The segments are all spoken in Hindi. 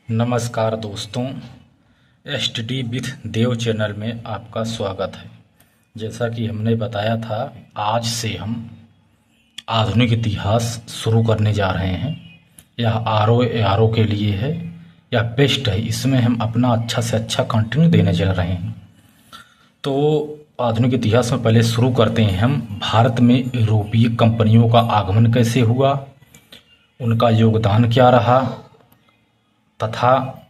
नमस्कार दोस्तों, S T with Dev channel में आपका स्वागत है। जैसा कि हमने बताया था, आज से हम आधुनिक इतिहास शुरू करने जा रहे हैं। यह आर ओ के लिए है, यह बेस्ट है। इसमें हम अपना अच्छा से अच्छा कंटेंट देने चल रहे हैं। तो आधुनिक इतिहास में पहले शुरू करते हैं हम। भारत में यूरोपीय कंपनियों का आगमन कैसे हुआ, उनका योगदान क्या रहा, तथा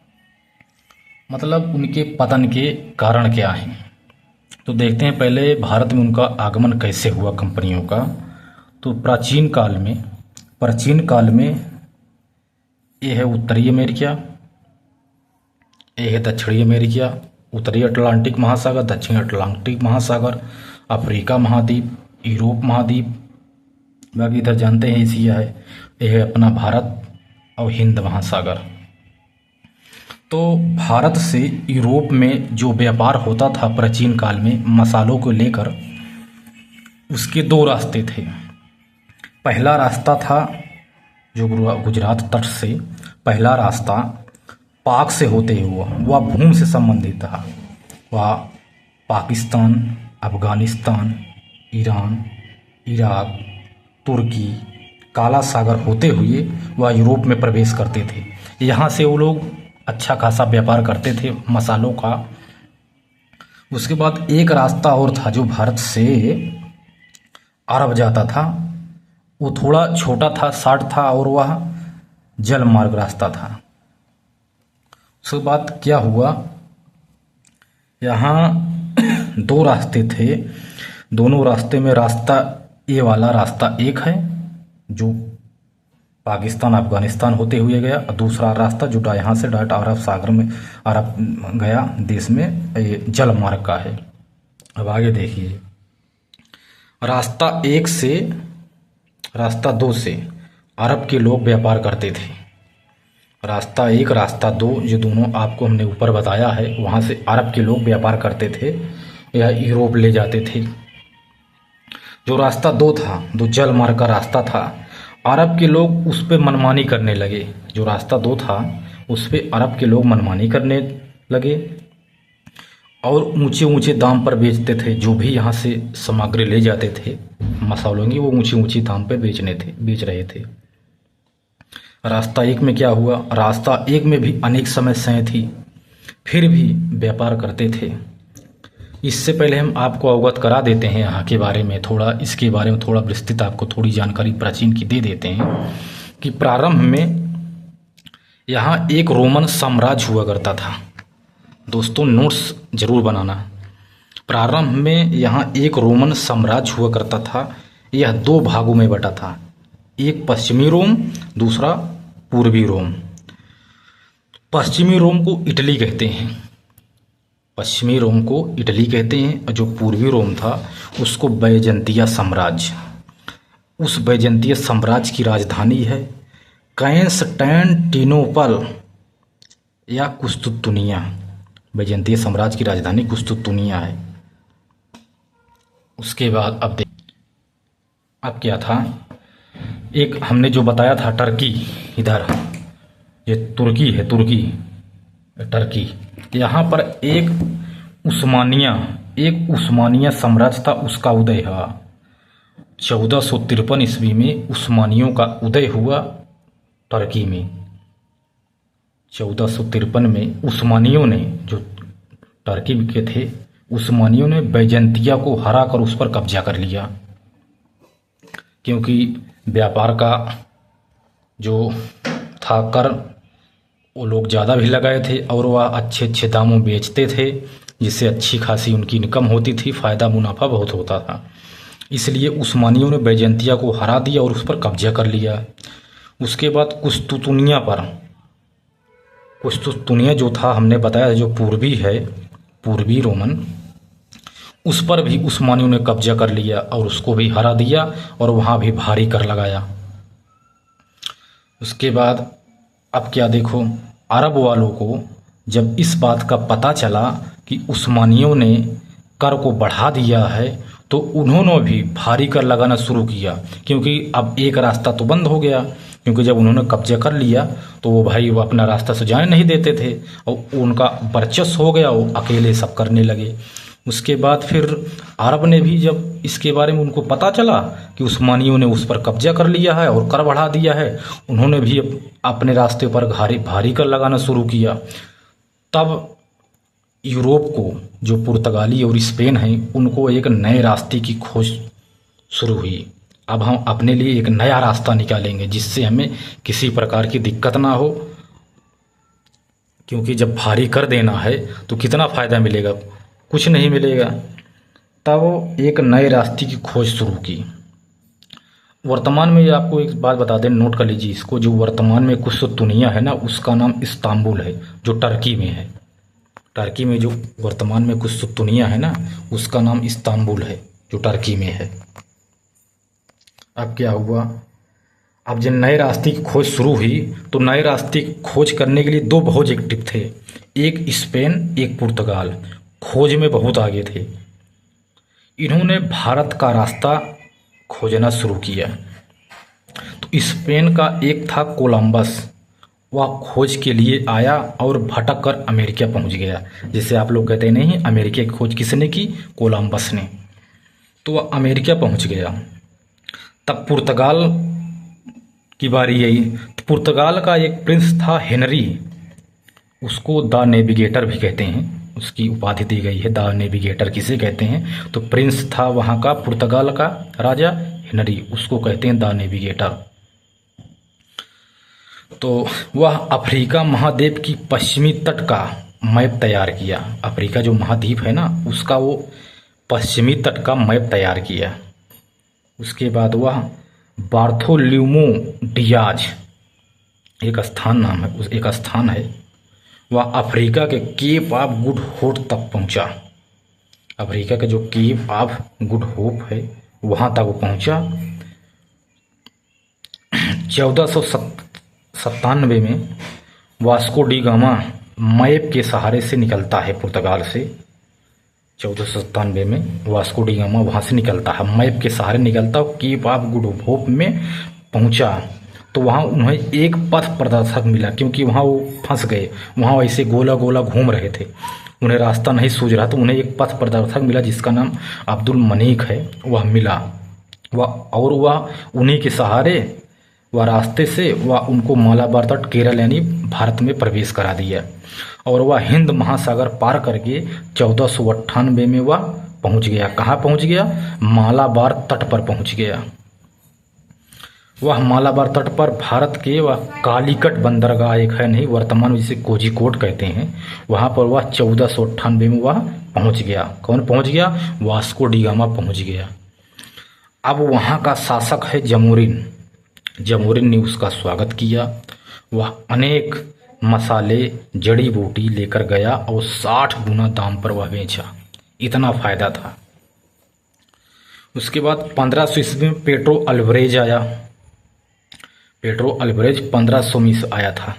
मतलब उनके पतन के कारण क्या हैं। तो देखते हैं पहले भारत में उनका आगमन कैसे हुआ कंपनियों का। तो प्राचीन काल में ये है उत्तरी अमेरिका, ये है दक्षिणी अमेरिका, उत्तरी अटलांटिक महासागर, दक्षिणी अटलांटिक महासागर, अफ्रीका महाद्वीप, यूरोप महाद्वीप, बाकी इधर जानते हैं एशिया है, ये है अपना भारत और हिंद महासागर। तो भारत से यूरोप में जो व्यापार होता था प्राचीन काल में मसालों को लेकर, उसके दो रास्ते थे। पहला रास्ता था जो गुजरात तट से, पहला रास्ता पाक से होते हुआ, वह भूमि से संबंधित था। वह पाकिस्तान, अफगानिस्तान, ईरान, इराक, तुर्की, काला सागर होते हुए वह यूरोप में प्रवेश करते थे। यहाँ से वो लोग अच्छा खासा व्यापार करते थे मसालों का। उसके बाद एक रास्ता और था जो भारत से अरब जाता था। वो थोड़ा छोटा था, शार्ट था, और वह जल मार्ग रास्ता था। उसके बाद क्या हुआ, यहाँ दो रास्ते थे। दोनों रास्ते में रास्ता, ये वाला रास्ता एक है जो पाकिस्तान अफगानिस्तान होते हुए गया, और दूसरा रास्ता जो यहाँ से डायरेक्ट अरब सागर में, अरब गया देश में, ये जल मार्ग का है। अब आगे देखिए, रास्ता एक से रास्ता दो से अरब के लोग व्यापार करते थे। रास्ता एक, रास्ता दो, ये दोनों आपको हमने ऊपर बताया है। वहाँ से अरब के लोग व्यापार करते थे या यूरोप ले जाते थे। जो रास्ता दो था, जो जल मार्ग का रास्ता था, अरब के लोग उस पर मनमानी करने लगे। जो रास्ता दो था उस पर अरब के लोग मनमानी करने लगे और ऊंचे ऊंचे दाम पर बेचते थे। जो भी यहाँ से सामग्री ले जाते थे मसालों की, वो ऊंचे ऊंचे दाम पर बेच रहे थे। रास्ता एक में क्या हुआ, रास्ता एक में भी अनेक समस्याएं थी, फिर भी व्यापार करते थे। इससे पहले हम आपको अवगत करा देते हैं यहाँ के बारे में, थोड़ा इसके बारे में थोड़ा विस्तृत आपको थोड़ी जानकारी प्राचीन की दे देते हैं कि प्रारंभ में यहाँ एक रोमन साम्राज्य हुआ करता था। दोस्तों नोट्स जरूर बनाना। प्रारंभ में यहाँ एक रोमन साम्राज्य हुआ करता था। यह दो भागों में बटा था, एक पश्चिमी रोम, दूसरा पूर्वी रोम। पश्चिमी रोम को इटली कहते हैं, पश्चिमी रोम को इटली कहते हैं, और जो पूर्वी रोम था उसको बैजंतिया साम्राज्य। उस बैजंतिया साम्राज्य की राजधानी है कंस्टैंटिनोपल या कुस्तुतुनिया। बैजंतिया साम्राज्य की राजधानी कुस्तुतुनिया है। उसके बाद अब क्या था, एक हमने जो बताया था टर्की, इधर ये तुर्की है, टर्की। यहाँ पर एक उस्मानिया साम्राज्य था, उसका उदय हुआ 1453 ईस्वी में। उस्मानियों का उदय हुआ टर्की में 1453 में। उस्मानियों ने, जो टर्की के थे, उस्मानियों ने बैजंतिया को हरा कर उस पर कब्जा कर लिया, क्योंकि व्यापार का जो था कर वो लोग ज़्यादा भी लगाए थे और वह अच्छे अच्छे दामों बेचते थे, जिससे अच्छी खासी उनकी इनकम होती थी, फ़ायदा मुनाफा बहुत होता था। इसलिए उस्मानियों ने बैजंतिया को हरा दिया और उस पर कब्जा कर लिया। उसके बाद कुस्तुतुनिया जो था, हमने बताया जो पूर्वी है, पूर्वी रोमन, उस पर भी उस्मानियों ने कब्जा कर लिया और उसको भी हरा दिया और वहाँ भी भारी कर लगाया। उसके बाद अब क्या देखो, अरब वालों को जब इस बात का पता चला कि उस्मानियों ने कर को बढ़ा दिया है, तो उन्होंने भी भारी कर लगाना शुरू किया, क्योंकि अब एक रास्ता तो बंद हो गया। क्योंकि जब उन्होंने कब्जा कर लिया तो वो भाई वो अपना रास्ता से जाने नहीं देते थे और उनका वर्चस्व हो गया, वो अकेले सब करने लगे। उसके बाद फिर अरब ने भी जब इसके बारे में उनको पता चला कि उस्मानियों ने उस पर कब्जा कर लिया है और कर बढ़ा दिया है, उन्होंने भी अपने रास्ते पर भारी कर लगाना शुरू किया। तब यूरोप को, जो पुर्तगाली और स्पेन हैं, उनको एक नए रास्ते की खोज शुरू हुई। अब हम अपने लिए एक नया रास्ता निकालेंगे जिससे हमें किसी प्रकार की दिक्कत ना हो, क्योंकि जब भारी कर देना है तो कितना फ़ायदा मिलेगा, कुछ नहीं मिलेगा। तब एक नए रास्ते की खोज शुरू की। वर्तमान में आपको एक बात बता दें, नोट कर लीजिए इसको, जो वर्तमान में कुस्तुनिया है ना, उसका नाम इस्तांबुल है, जो टर्की में है। टर्की में जो वर्तमान में कुस्तुनिया है ना, उसका नाम इस्तांबुल है, जो टर्की में है। अब क्या हुआ, अब जब नए रास्ते की खोज शुरू हुई तो नए रास्ते की खोज करने के लिए दो ऑब्जेक्टिव थे, एक स्पेन एक पुर्तगाल, खोज में बहुत आगे थे। इन्होंने भारत का रास्ता खोजना शुरू किया। तो स्पेन का एक था कोलंबस, वह खोज के लिए आया और भटक कर अमेरिका पहुंच गया। जैसे आप लोग कहते नहीं, अमेरिका की खोज किसने की? कोलंबस ने। तो वह अमेरिका पहुंच गया। तब पुर्तगाल की बारी आई। तो पुर्तगाल का एक प्रिंस था हेनरी, उसको द नेविगेटर भी कहते हैं, उसकी उपाधि दी गई है। द नेविगेटर किसे कहते हैं? तो प्रिंस था वहाँ का, पुर्तगाल का राजा हेनरी, उसको कहते हैं द नेविगेटर। तो वह अफ्रीका महाद्वीप की पश्चिमी तट का मैप तैयार किया। अफ्रीका जो महाद्वीप है ना, उसका वो पश्चिमी तट का मैप तैयार किया। उसके बाद वह बार्थोलोम्यू डियाज, एक स्थान नाम है, उस एक स्थान है, वह अफ्रीका के केप ऑफ गुड होप तक पहुंचा। अफ्रीका के जो केप ऑफ गुड होप है वहां तक वो पहुंचा। 1497 में वास्को डी गामा मैप के सहारे से निकलता है पुर्तगाल से। 1497 में वास्को डी गामा वहाँ से निकलता है, मैप के सहारे निकलता है, केप ऑफ गुड होप में पहुँचा। तो वहाँ उन्हें एक पथ प्रदर्शक मिला, क्योंकि वहाँ वो फंस गए, वहाँ ऐसे गोला गोला घूम रहे थे, उन्हें रास्ता नहीं सूझ रहा। तो उन्हें एक पथ प्रदर्शक मिला जिसका नाम अब्दुल मनीक है, वह मिला। वह उन्हीं के सहारे, वह रास्ते से वह उनको मालाबार तट, केरल यानी भारत में प्रवेश करा दिया। और वह हिंद महासागर पार करके 1498 में वह पहुंच गया। कहाँ पहुंच गया? मालाबार तट पर पहुंच गया। वह मालाबार तट पर भारत के वह कालीकट बंदरगाह एक है नहीं, वर्तमान में जिसे कोझिकोड कहते हैं, वहाँ पर वह 1498 में वह पहुंच गया। कौन पहुंच गया? वास्को डी गामा पहुंच गया। अब वहाँ का शासक है जमोरिन। जमोरिन ने उसका स्वागत किया। वह अनेक मसाले, जड़ी बूटी लेकर गया और 60 गुना दाम पर वह बेचा, इतना फायदा था। उसके बाद 1500 ईस्वी में पेड्रो अल्वारेज आया। पेड्रो अल्वारेज 1500 में आया था,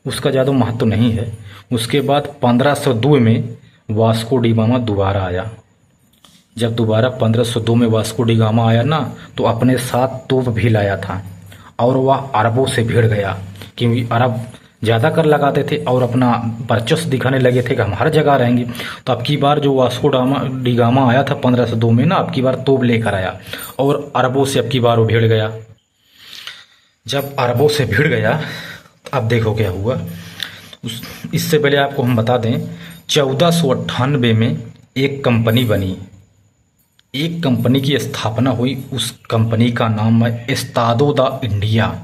उसका ज़्यादा महत्व नहीं है। उसके बाद 1502 में वास्को डी गामा दोबारा आया। जब दोबारा 1502 में वास्को डी गामा आया ना, तो अपने साथ तोप भी लाया था और वह अरबों से भिड़ गया, क्योंकि अरब ज़्यादा कर लगाते थे और अपना वर्चस्व दिखाने लगे थे कि हम हर जगह रहेंगे। तो अब की बार जो वास्को डी गामा आया था 1502 में ना, अब की बार तोप लेकर आया और अरबों से अब की बार वो भिड़ गया। जब अरबों से भिड़ गया, अब देखो क्या हुआ। इससे पहले आपको हम बता दें, 1498 में एक कंपनी बनी, एक कंपनी की स्थापना हुई। उस कंपनी का नाम है एस्तादो दा इंडिया।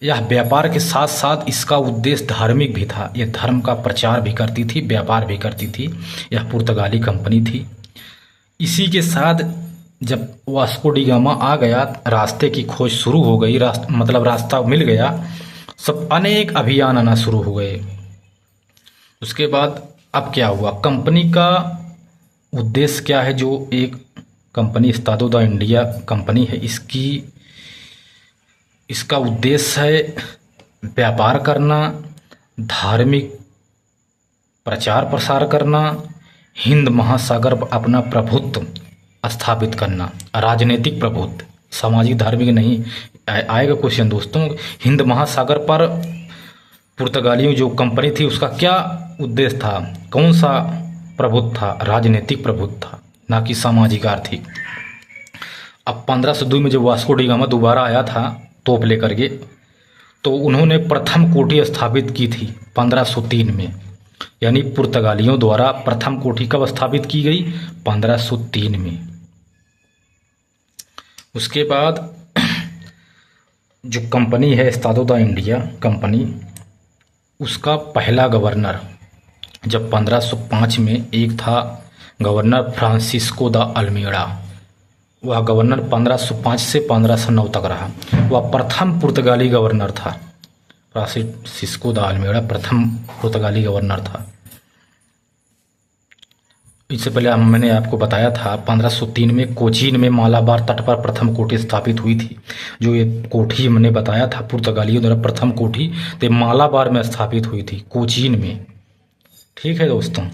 यह व्यापार के साथ साथ इसका उद्देश्य धार्मिक भी था, यह धर्म का प्रचार भी करती थी, व्यापार भी करती थी। यह पुर्तगाली कंपनी थी। इसी के साथ जब वास्को डी गामा आ गया, रास्ते की खोज शुरू हो गई, मतलब रास्ता मिल गया, सब अनेक अभियान आना शुरू हो गए। उसके बाद अब क्या हुआ, कंपनी का उद्देश्य क्या है? जो एक कंपनी एस्तादो दा इंडिया कंपनी है, इसका उद्देश्य है व्यापार करना, धार्मिक प्रचार प्रसार करना, हिंद महासागर पर अपना प्रभुत्व स्थापित करना, राजनीतिक प्रभुत्व, सामाजिक धार्मिक नहीं, आएगा क्वेश्चन दोस्तों। हिंद महासागर पर पुर्तगालियों जो कंपनी थी उसका क्या उद्देश्य था, कौन सा प्रभुत्व था, राजनीतिक प्रभुत्व था, ना कि सामाजिक आर्थिक। अब 1502 में जब वास्को डी गामा दोबारा आया था तोप लेकर के, तो उन्होंने प्रथम कोठी स्थापित की थी 1503 में, यानी पुर्तगालियों द्वारा प्रथम कोठी कब स्थापित की गई, 1503 में। उसके बाद जो कंपनी है एस्तादो द इंडिया कंपनी, उसका पहला गवर्नर जब 1505 में एक था गवर्नर फ्रांसिस्को द अल्मेड़ा, वह गवर्नर 1505 से 1509 तक रहा। वह प्रथम पुर्तगाली गवर्नर था। फ्रांसिस्को द अल्मेड़ा प्रथम पुर्तगाली गवर्नर था। इससे पहले मैंने आपको बताया था 1503 में कोचीन में मालाबार तट पर प्रथम कोठी स्थापित हुई थी। जो ये कोठी मैंने बताया था पुर्तगालियों द्वारा प्रथम कोठी, तो मालाबार में स्थापित हुई थी, कोचीन में। ठीक है दोस्तों,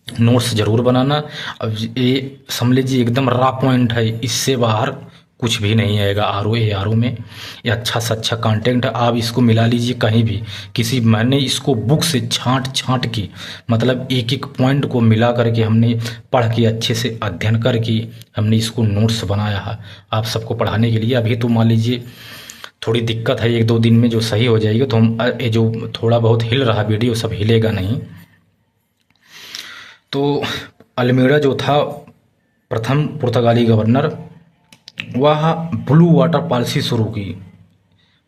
नोट्स जरूर बनाना। अब ये समझ लीजिए एकदम रा पॉइंट है, इससे बाहर कुछ भी नहीं आएगा आर ओ में। ये अच्छा से अच्छा कंटेंट है, आप इसको मिला लीजिए कहीं भी, किसी मैंने इसको बुक से छांट के, मतलब एक एक पॉइंट को मिला करके हमने पढ़ के अच्छे से अध्ययन करके हमने इसको नोट्स बनाया है आप सबको पढ़ाने के लिए। अभी तो मान लीजिए थोड़ी दिक्कत है, 1-2 दिन में जो सही हो जाएगी, तो हम ये जो थोड़ा बहुत हिल रहा वीडियो सब हिलेगा नहीं। तो अल्मेड़ा जो था प्रथम पुर्तगाली गवर्नर, वह ब्लू वाटर पॉलिसी शुरू की।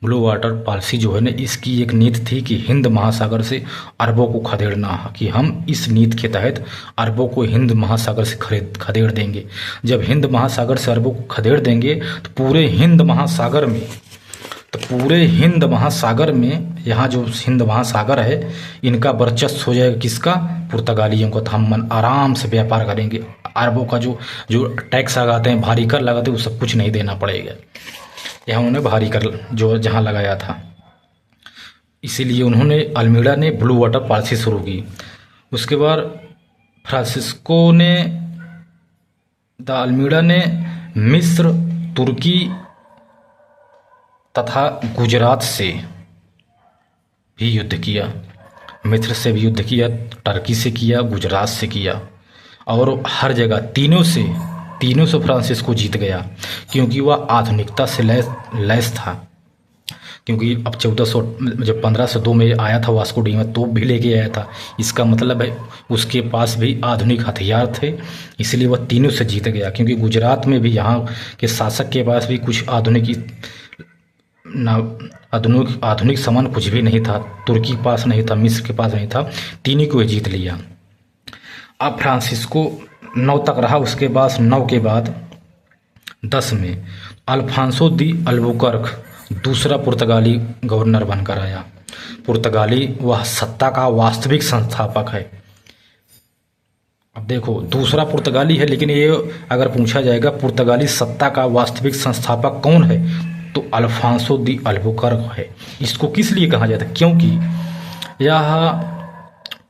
ब्लू वाटर पॉलिसी जो है ना, इसकी एक नीति थी कि हिंद महासागर से अरबों को खदेड़ना, कि हम इस नीति के तहत अरबों को हिंद महासागर से खदेड़ देंगे। जब हिंद महासागर से अरबों को खदेड़ देंगे तो पूरे हिंद महासागर में, यहाँ जो हिंद महासागर है इनका वर्चस्व हो जाएगा, किसका, पुर्तगालियों को। तो हम आराम से व्यापार करेंगे, अरबों का जो टैक्स लगाते हैं, भारी कर लगाते हैं, वो सब कुछ नहीं देना पड़ेगा। यहाँ उन्होंने भारी कर जो जहाँ लगाया था, इसीलिए उन्होंने अल्मेड़ा ने ब्लू वाटर पॉलिसी शुरू की। उसके बाद फ्रांसिस्को ने द अल्मेड़ा ने मिस्र, तुर्की तथा गुजरात से भी युद्ध किया। मिस्र से भी युद्ध किया, टर्की से किया, गुजरात से किया, और हर जगह तीनों से फ्रांसिस्को जीत गया, क्योंकि वह आधुनिकता से लैस था। क्योंकि अब 1400 जब 1502 में आया था वास्को डी गामा, तो भी लेके आया था। इसका मतलब है उसके पास भी आधुनिक हथियार थे, इसलिए वह तीनों से जीत गया। क्योंकि गुजरात में भी यहाँ के शासक के पास भी कुछ आधुनिक सामान कुछ भी नहीं था, तुर्की के पास नहीं था, मिस्र के पास नहीं था, तीनों को जीत लिया। अब फ्रांसिस्को 9 तक रहा। उसके बाद 9 के बाद 10 में अल्फांसो दी अल्बुकर्क दूसरा पुर्तगाली गवर्नर बनकर आया। पुर्तगाली वह सत्ता का वास्तविक संस्थापक है। अब देखो, दूसरा पुर्तगाली है, लेकिन ये अगर पूछा जाएगा पुर्तगाली सत्ता का वास्तविक संस्थापक कौन है, तो अल्फांसो दी अल्बुकर्क है। इसको किस लिए कहा जाता है, क्योंकि यह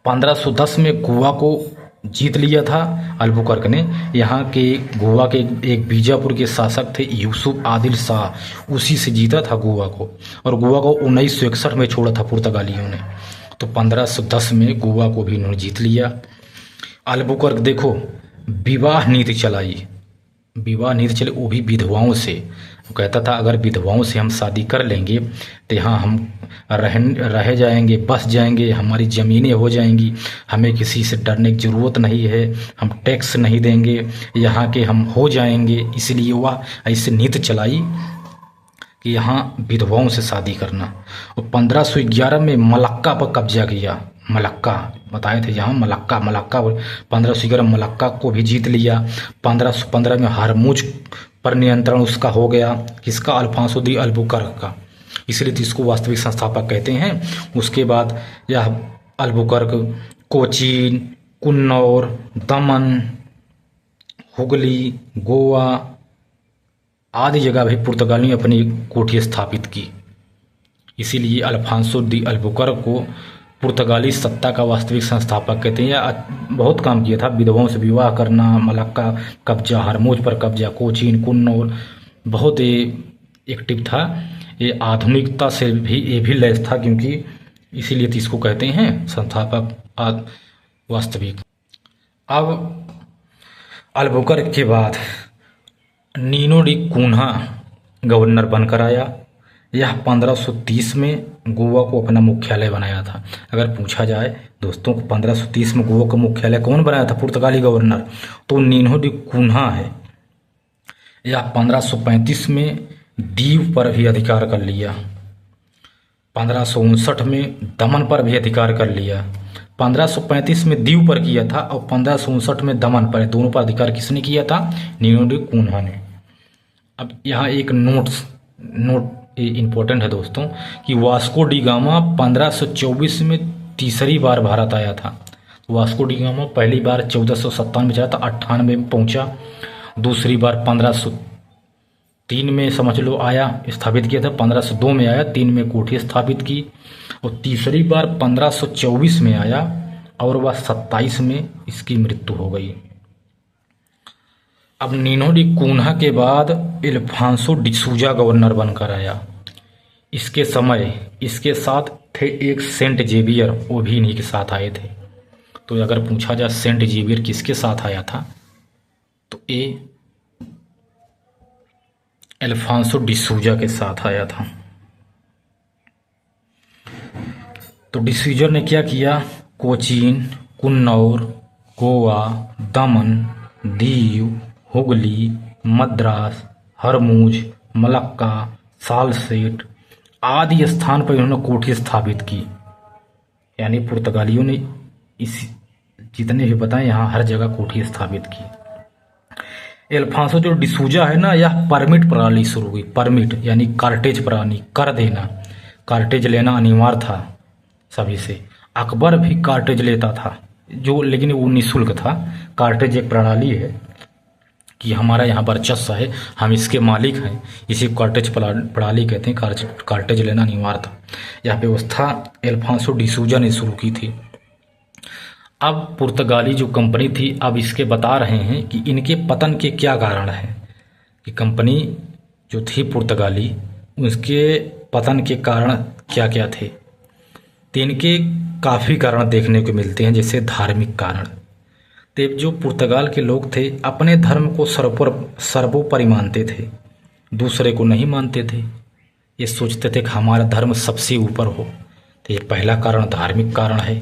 1510 में गोवा को जीत लिया था अल्बुकर्क ने। यहाँ के गोवा के एक बीजापुर के शासक थे यूसुफ आदिल शाह, उसी से जीता था गोवा को, और गोवा को 1961 में छोड़ा था पुर्तगालियों ने। तो 1510 में गोवा को भी उन्होंने जीत लिया। अल्बुकर्क देखो विवाह नीति चलाई, वो भी विधवाओं से। वो कहता था अगर विधवाओं से हम शादी कर लेंगे तो यहाँ हम रह जाएंगे, बस जाएंगे, हमारी ज़मीनें हो जाएंगी, हमें किसी से डरने की ज़रूरत नहीं है, हम टैक्स नहीं देंगे, यहाँ के हम हो जाएंगे। इसलिए वह ऐसे नीति चलाई कि यहाँ विधवाओं से शादी करना। और 1511 में मलक्का पर कब्जा किया। मलक्का बताए थे, यहाँ मलक्का 1511 मलक्का को भी जीत लिया। 1515 में हरमुज पर नियंत्रण उसका हो गया, किसका, अल्फांसो दी अल्बुकर्क का। इसलिए तो इसको वास्तविक संस्थापक कहते हैं। उसके बाद यह अल्बुकर्क कोचीन, कुन्नौर, दमन, हुगली, गोवा आदि जगह भी पुर्तगालियों ने अपनी कोठी स्थापित की। इसीलिए अल्फांसो दी अल्बुकर्क को पुर्तगाली सत्ता का वास्तविक संस्थापक कहते हैं। या बहुत काम किया था, विधवाओं से विवाह करना, मलक्का कब्जा, हरमुज पर कब्जा, कोचीन, कुन्नौर, बहुत एक्टिव था। ये आधुनिकता से भी ये भी लैस था, क्योंकि इसीलिए तो इसको कहते हैं संस्थापक वास्तविक। अब अल्बुकर्क के बाद नीनो डी कून्हा गवर्नर बनकर आया। यह 1530 में गोवा को अपना मुख्यालय बनाया था। अगर पूछा जाए दोस्तों, 1530 में गोवा का मुख्यालय कौन बनाया था पुर्तगाली गवर्नर, तो नीनो डी कून्हा है। यह 1535 में दीव पर भी अधिकार कर लिया, 1559 में दमन पर भी अधिकार कर लिया। 1535 में दीव पर किया था और 1559 में दमन पर, दोनों पर अधिकार किसने किया था? नीनो डी कून्हा ने। अब यहाँ एक नोट इम्पोर्टेंट है दोस्तों कि वास्को डी गामा 1524 में तीसरी बार भारत आया था। वास्को डी गामा पहली बार 1457 में चला था, 98 में पहुंचा। दूसरी बार 1503 में समझ लो आया, स्थापित किया था। 1502 में आया, 3 में कोठी स्थापित की, और तीसरी बार 1524 में आया और वह 27 में इसकी मृत्यु हो गई। अब नीनो डी कून्हा के बाद अल्फांसो डिसूजा गवर्नर बनकर आया। इसके समय इसके साथ थे एक सेंट जेवियर, वो भी इन्हीं के साथ आए थे। तो अगर पूछा जाए सेंट जेवियर किसके साथ आया था, तो ये अल्फांसो डिसूजा के साथ आया था। तो डिसूजा ने क्या किया? कोचीन, कुन्नौर, गोवा, दमन, दीव, हुगली, मद्रास, हरमुज, मलक्का, सालसेट आदि स्थान पर इन्होंने कोठी स्थापित की। यानी पुर्तगालियों ने इस जितने भी बताए यहाँ हर जगह कोठी स्थापित की। अल्फांसो जो डिसूजा है ना, यह परमिट प्रणाली शुरू हुई। परमिट यानी कार्टेज प्रणाली, कर देना, कार्टेज लेना अनिवार्य था सभी से। अकबर भी कार्टेज लेता था, जो लेकिन वो निःशुल्क था। कार्टेज एक प्रणाली है कि हमारा यहाँ वर्चस्व है, हम इसके मालिक हैं, इसी कार्टेज प्रणाली कहते हैं। कार्टेज लेना अनिवार्य था। यह व्यवस्था अल्फांसो डिसूजा ने शुरू की थी। अब पुर्तगाली जो कंपनी थी, अब इसके बता रहे हैं कि इनके पतन के क्या कारण हैं, कि कंपनी जो थी पुर्तगाली, उसके पतन के कारण क्या क्या थे। तो इनके काफ़ी कारण देखने को मिलते हैं, जैसे धार्मिक कारण। तो जो पुर्तगाल के लोग थे अपने धर्म को सर्वोपरि मानते थे, दूसरे को नहीं मानते थे। ये सोचते थे कि हमारा धर्म सबसे ऊपर हो। तो ये पहला कारण धार्मिक कारण है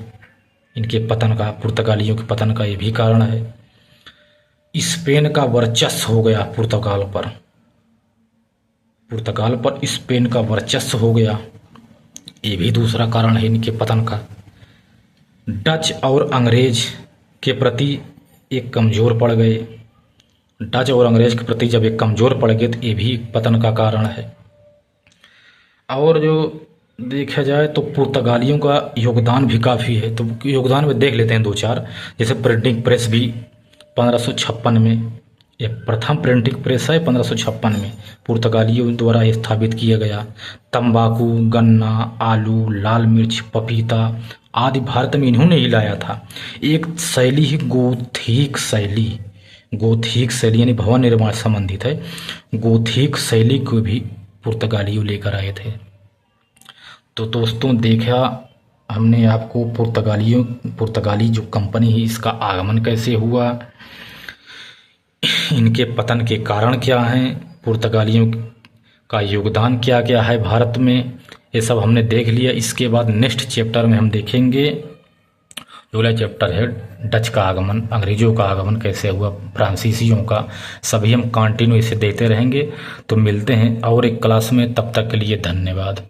इनके पतन का, पुर्तगालियों के पतन का ये भी कारण है। स्पेन का वर्चस्व हो गया पुर्तगाल पर स्पेन का वर्चस्व हो गया, ये भी दूसरा कारण है इनके पतन का। डच और अंग्रेज के प्रति एक कमज़ोर पड़ गए। डच और अंग्रेज के प्रति जब एक कमज़ोर पड़ गए तो ये भी पतन का कारण है। और जो देखा जाए तो पुर्तगालियों का योगदान भी काफ़ी है। तो योगदान में देख लेते हैं दो चार। जैसे प्रिंटिंग प्रेस भी 1556 में, यह प्रथम प्रिंटिंग प्रेस है 1556 में पुर्तगालियों द्वारा स्थापित किया गया। तंबाकू, गन्ना, आलू, लाल मिर्च, पपीता आदि भारत में इन्होंने ही लाया था। एक शैली ही गोथिक शैली यानी भवन निर्माण संबंधित है। गोथिक शैली को भी पुर्तगालियों लेकर आए थे। तो दोस्तों देखा हमने आपको पुर्तगाली जो कंपनी है इसका आगमन कैसे हुआ, इनके पतन के कारण क्या हैं, पुर्तगालियों का योगदान क्या क्या है भारत में, ये सब हमने देख लिया। इसके बाद नेक्स्ट चैप्टर में हम देखेंगे, अगला चैप्टर है डच का आगमन, अंग्रेज़ों का आगमन कैसे हुआ, फ्रांसीसियों का, सभी हम कंटिन्यू इसे देते रहेंगे। तो मिलते हैं और एक क्लास में, तब तक के लिए धन्यवाद।